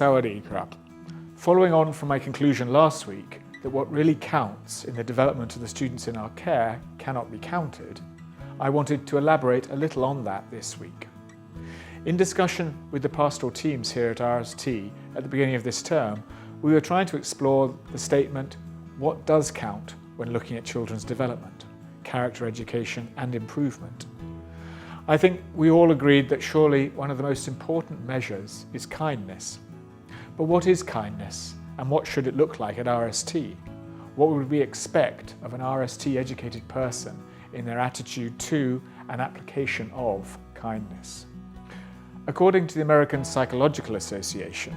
Sawadee krap. Following on from my conclusion last week that what really counts in the development of the students in our care cannot be counted, I wanted to elaborate a little on that this week. In discussion with the pastoral teams here at RST at the beginning of this term, we were trying to explore the statement, what does count when looking at children's development, character education and improvement? I think we all agreed that surely one of the most important measures is kindness. But what is kindness and what should it look like at RST? What would we expect of an RST educated person in their attitude to and application of kindness? According to the American Psychological Association,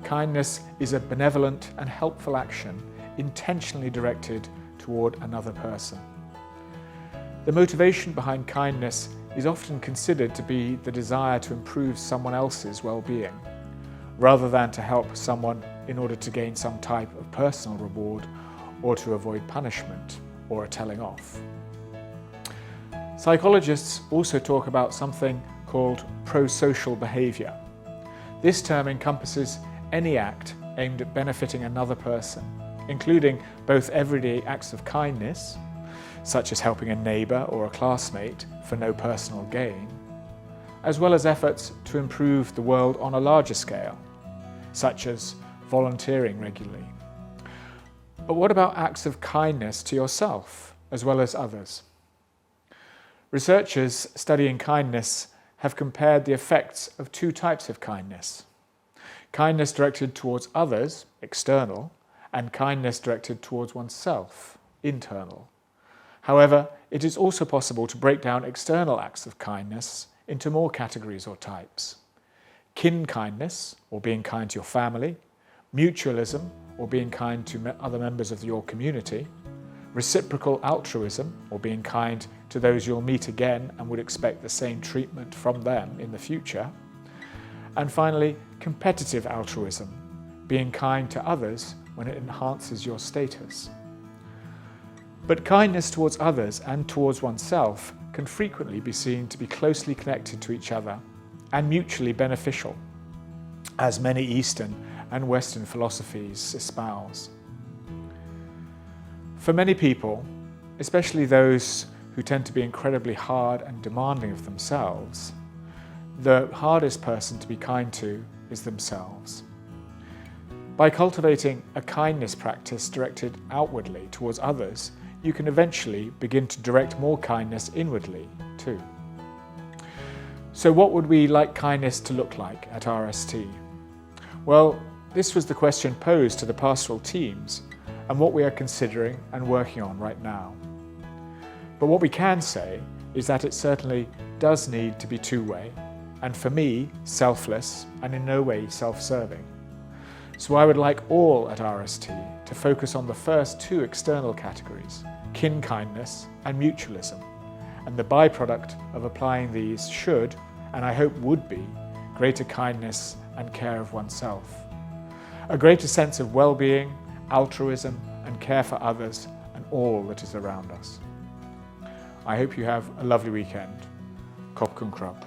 kindness is a benevolent and helpful action intentionally directed toward another person. The motivation behind kindness is often considered to be the desire to improve someone else's well-being, rather than to help someone in order to gain some type of personal reward or to avoid punishment or a telling off. Psychologists also talk about something called pro-social behaviour. This term encompasses any act aimed at benefiting another person, including both everyday acts of kindness, such as helping a neighbour or a classmate for no personal gain, as well as efforts to improve the world on a larger scale, such as volunteering regularly. But what about acts of kindness to yourself as well as others? Researchers studying kindness have compared the effects of two types of kindness. Kindness directed towards others, external, and kindness directed towards oneself, internal. However, it is also possible to break down external acts of kindness into more categories or types. Kin kindness, or being kind to your family, mutualism, or being kind to other members of your community, reciprocal altruism, or being kind to those you'll meet again and would expect the same treatment from them in the future, and finally, competitive altruism, being kind to others when it enhances your status. But kindness towards others and towards oneself can frequently be seen to be closely connected to each other and mutually beneficial, as many Eastern and Western philosophies espouse. For many people, especially those who tend to be incredibly hard and demanding of themselves, the hardest person to be kind to is themselves. By cultivating a kindness practice directed outwardly towards others, you can eventually begin to direct more kindness inwardly too. So what would we like kindness to look like at RST? Well, this was the question posed to the pastoral teams and what we are considering and working on right now. But what we can say is that it certainly does need to be two-way, and for me, selfless and in no way self-serving. So I would like all at RST to focus on the first two external categories, kin kindness and mutualism, and the byproduct of applying these should, and I hope would be, greater kindness and care of oneself, a greater sense of well-being, altruism and care for others and all that is around us. I hope you have a lovely weekend. Kopkun Krab.